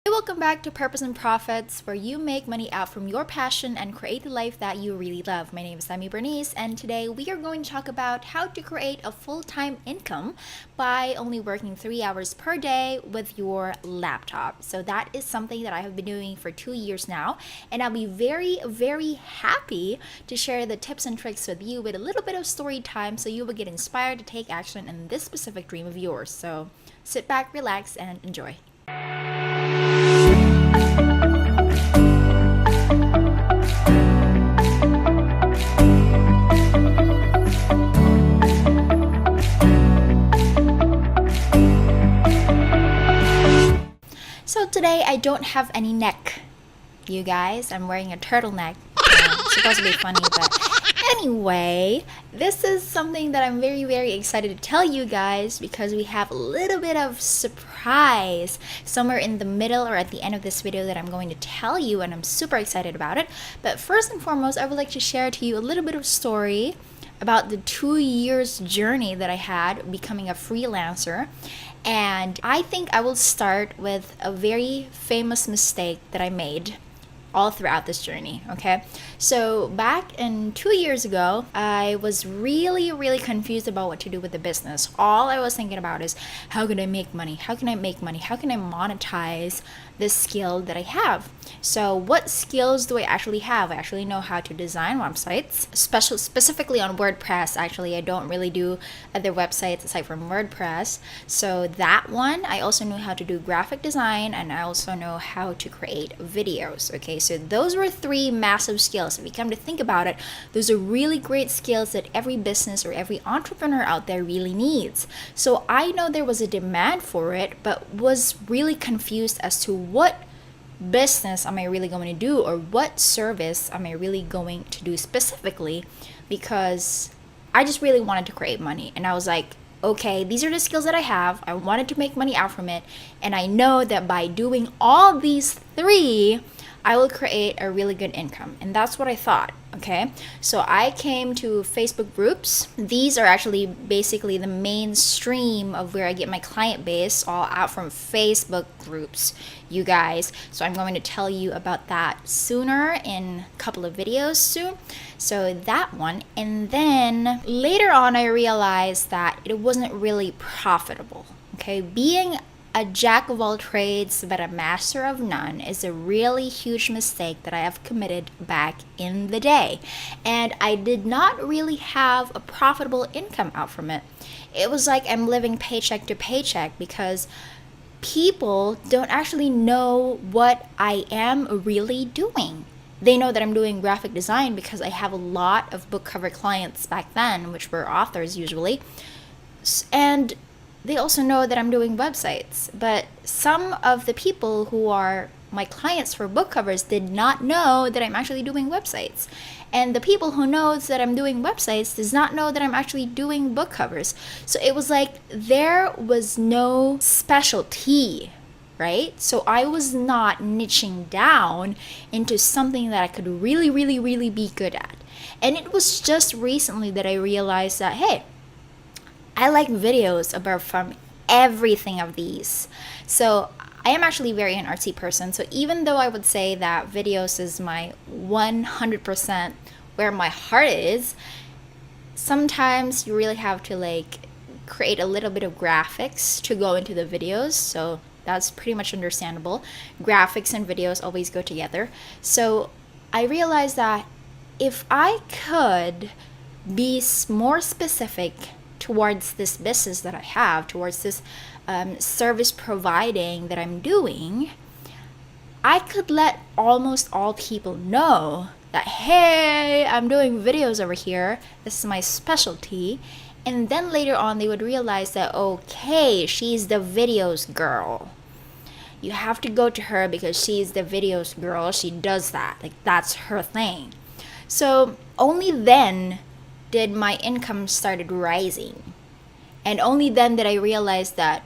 Hey, welcome back to Purpose and Profits, where you make money out from your passion and create the life that you really love. My name is Demi, and today we are going to talk about how to create a full-time income by only working 3 hours per day with your laptop. So that is something that I have been doing for 2 years now, and I'll be very, very happy to share the tips and tricks with you with a little bit of story time so you will get inspired to take action in this specific dream of yours. So sit back, relax, and enjoy. So today I don't have any neck, you guys. I'm wearing a turtleneck. It's supposed to be funny, but anyway, this is something that I'm very, very excited to tell you guys because we have a little bit of surprise somewhere in the middle or at the end of this video that I'm going to tell you, and I'm super excited about it. But first and foremost, I would like to share to you a little bit of story about the 2 years journey that I had becoming a freelancer. And I think I will start with a very famous mistake that I made all throughout this journey, okay? So back in 2 years ago, I was really, really confused about what to do with the business. All I was thinking about is, how can I make money? How can I make money? How can I monetize this skill that I have? So what skills do I actually have? I actually know how to design websites, specifically on WordPress. Actually, I don't really do other websites aside from WordPress. So that one, I also know how to do graphic design, and I also know how to create videos. Okay, so those were 3 massive skills. If you come to think about it, those are really great skills that every business or every entrepreneur out there really needs. So I know there was a demand for it, but was really confused as to what business am I really going to do, or what service am I really going to do specifically, because I just really wanted to create money. And I was like, okay, these are the skills that I have. I wanted to make money out from it, and I know that by doing all these 3, I will create a really good income. And that's what I thought. Okay, so I came to Facebook groups. These are actually basically the mainstream of where I get my client base, all out from Facebook groups, you guys. So I'm going to tell you about that sooner in a couple of videos soon. So that one. And then later on, I realized that it wasn't really profitable. Okay, being a jack of all trades but a master of none is a really huge mistake that I have committed back in the day. And I did not really have a profitable income out from it. It was like I'm living paycheck to paycheck because people don't actually know what I am really doing. They know that I'm doing graphic design because I have a lot of book cover clients back then, which were authors usually. And they also know that I'm doing websites, but some of the people who are my clients for book covers did not know that I'm actually doing websites. And the people who knows that I'm doing websites does not know that I'm actually doing book covers. So it was like there was no specialty, right? So I was not niching down into something that I could really, really, really be good at. And it was just recently that I realized that, hey, I like videos about from everything of these. So I am actually very an artsy person. So even though I would say that videos is my 100% where my heart is, sometimes you really have to like create a little bit of graphics to go into the videos. So that's pretty much understandable. Graphics and videos always go together. So I realized that if I could be more specific towards this business that I have, towards this service providing that I'm doing, I could let almost all people know that, hey, I'm doing videos over here. This is my specialty. And then later on, they would realize that, okay, she's the videos girl. You have to go to her because she's the videos girl. She does that. Like, that's her thing. So only then did my income started rising. And only then did I realize that,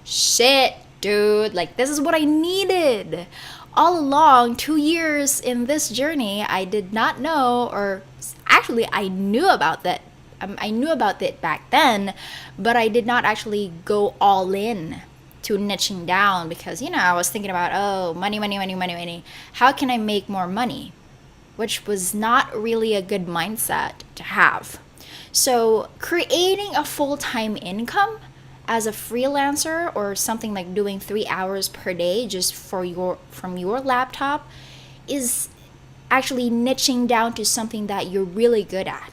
shit, dude, like this is what I needed. All along, 2 years in this journey, I did not know, or actually I knew about that. I knew about it back then, but I did not actually go all in to niching down because, I was thinking about, oh, money, money, money, money, money. How can I make more money? Which was not really a good mindset to have. So creating a full-time income as a freelancer or something like doing 3 hours per day just from your laptop is actually niching down to something that you're really good at.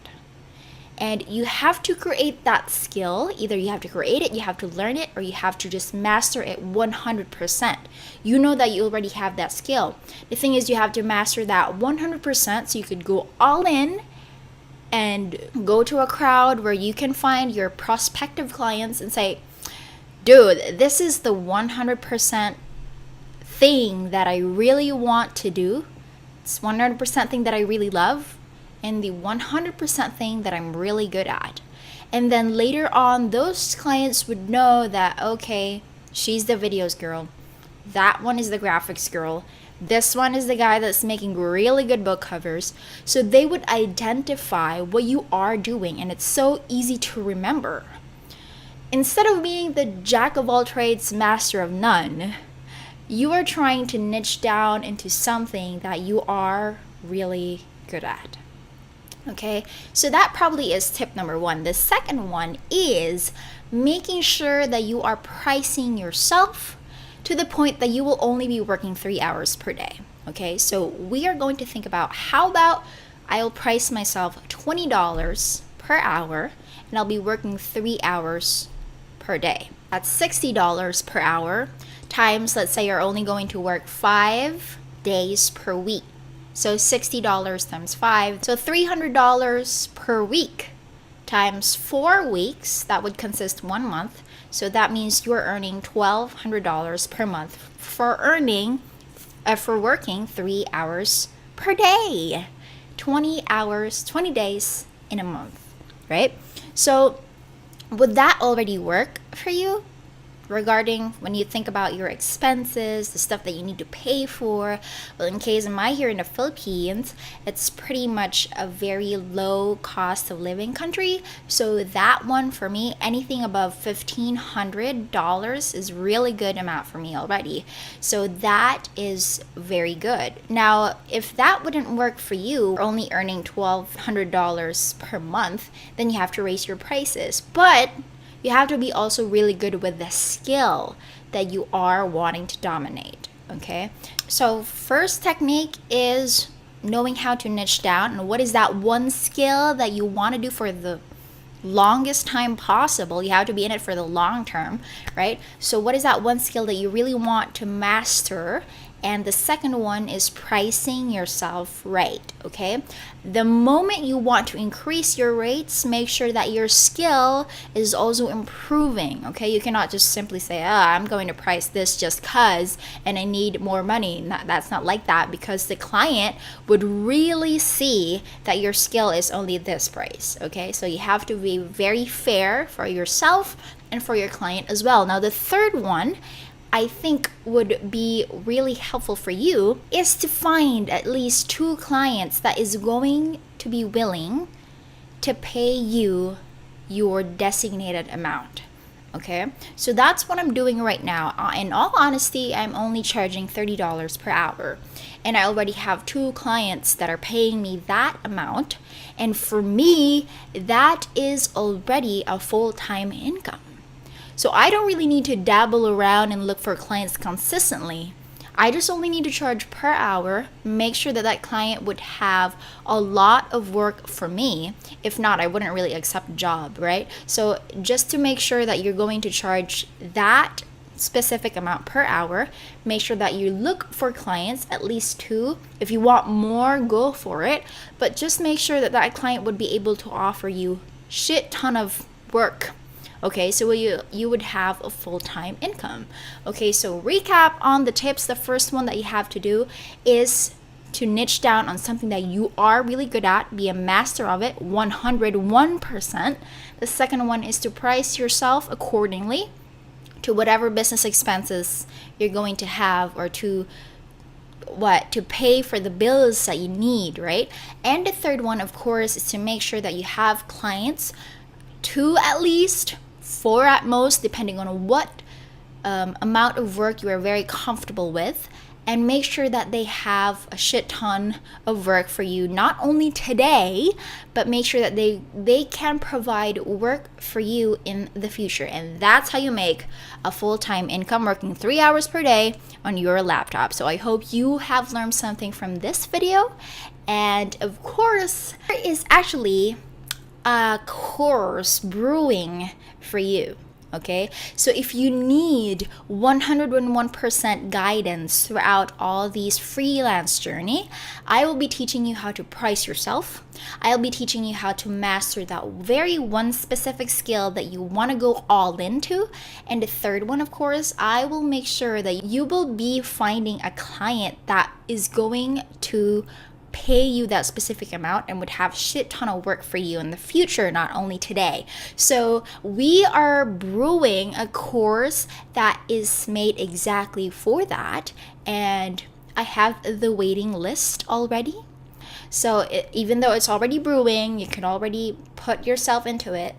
And you have to create that skill. Either you have to create it, you have to learn it, or you have to just master it 100%. You know that you already have that skill. The thing is, you have to master that 100% so you could go all in and go to a crowd where you can find your prospective clients and say, dude, this is the 100% thing that I really want to do. It's 100% thing that I really love. And the 100% thing that I'm really good at. And then later on, those clients would know that, okay, she's the videos girl. That one is the graphics girl. This one is the guy that's making really good book covers. So they would identify what you are doing, and it's so easy to remember. Instead of being the jack of all trades, master of none, you are trying to niche down into something that you are really good at. Okay, so that probably is tip number 1. The second one is making sure that you are pricing yourself to the point that you will only be working 3 hours per day. Okay, so we are going to think about how about I'll price myself $20 per hour and I'll be working 3 hours per day. That's $60 per hour times, let's say you're only going to work 5 days per week. So $60 times 5, so $300 per week times 4 weeks. That would consist 1 month. So that means you're earning $1,200 per month for working 3 hours per day. 20 hours, 20 days in a month, right? So would that already work for you? Regarding when you think about your expenses, the stuff that you need to pay for. Well, in case of my here in the Philippines, it's pretty much a very low cost of living country. So that one for me, anything above $1,500 is really good amount for me already. So that is very good. Now, if that wouldn't work for you, only earning $1,200 per month, then you have to raise your prices. But you have to be also really good with the skill that you are wanting to dominate, okay? So first technique is knowing how to niche down and what is that one skill that you want to do for the longest time possible. You have to be in it for the long term, right? So what is that one skill that you really want to master? And the second one is pricing yourself right, okay? The moment you want to increase your rates, make sure that your skill is also improving, okay? You cannot just simply say, I'm going to price this just because and I need more money. That's not like that, because the client would really see that your skill is only this price, okay? So you have to be very fair for yourself and for your client as well. Now, the third one I think would be really helpful for you is to find at least 2 clients that is going to be willing to pay you your designated amount. Okay, so that's what I'm doing right now. In all honesty, I'm only charging $30 per hour, and I already have 2 clients that are paying me that amount, and for me, that is already a full-time income. So I don't really need to dabble around and look for clients consistently. I just only need to charge per hour, make sure that that client would have a lot of work for me. If not, I wouldn't really accept a job, right? So just to make sure that you're going to charge that specific amount per hour, make sure that you look for clients, at least 2. If you want more, go for it. But just make sure that that client would be able to offer you shit ton of work. Okay, so you would have a full-time income. Okay, so recap on the tips. The first one that you have to do is to niche down on something that you are really good at, be a master of it 101%. The second one is to price yourself accordingly to whatever business expenses you're going to have, or to pay for the bills that you need, right? And the third one, of course, is to make sure that you have clients, 2 at least, 4 at most, depending on what amount of work you are very comfortable with, and make sure that they have a shit ton of work for you, not only today, but make sure that they can provide work for you in the future. And that's how you make a full-time income, working 3 hours per day on your laptop. So I hope you have learned something from this video. And of course, there is actually a course brewing for you. Okay, so if you need 101% guidance throughout all these freelance journey, I will be teaching you how to price yourself. I'll be teaching you how to master that very one specific skill that you want to go all into. And the third one, of course, I will make sure that you will be finding a client that is going to pay you that specific amount and would have shit ton of work for you in the future, not only today. So we are brewing a course that is made exactly for that, and I have the waiting list already. So even though it's already brewing, you can already put yourself into it.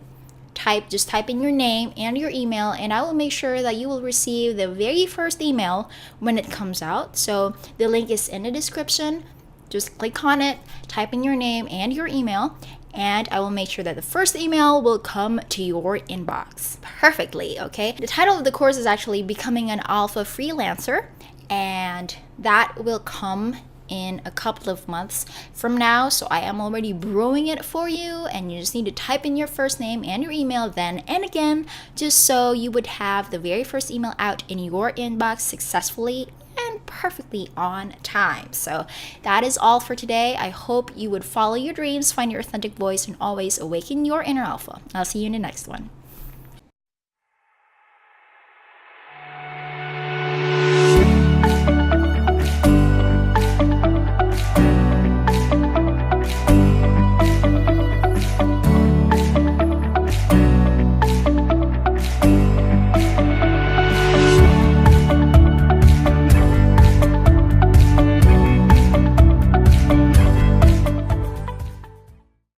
Just type in your name and your email, and I will make sure that you will receive the very first email when it comes out. So the link is in the description. Just click on it, type in your name and your email, and I will make sure that the first email will come to your inbox perfectly, okay? The title of the course is actually Becoming an Alpha Freelancer, and that will come in a couple of months from now. So I am already brewing it for you, and you just need to type in your first name and your email then and again, just so you would have the very first email out in your inbox successfully and perfectly on time. So that is all for today. I hope you would follow your dreams, find your authentic voice, and always awaken your inner alpha. I'll see you in the next one.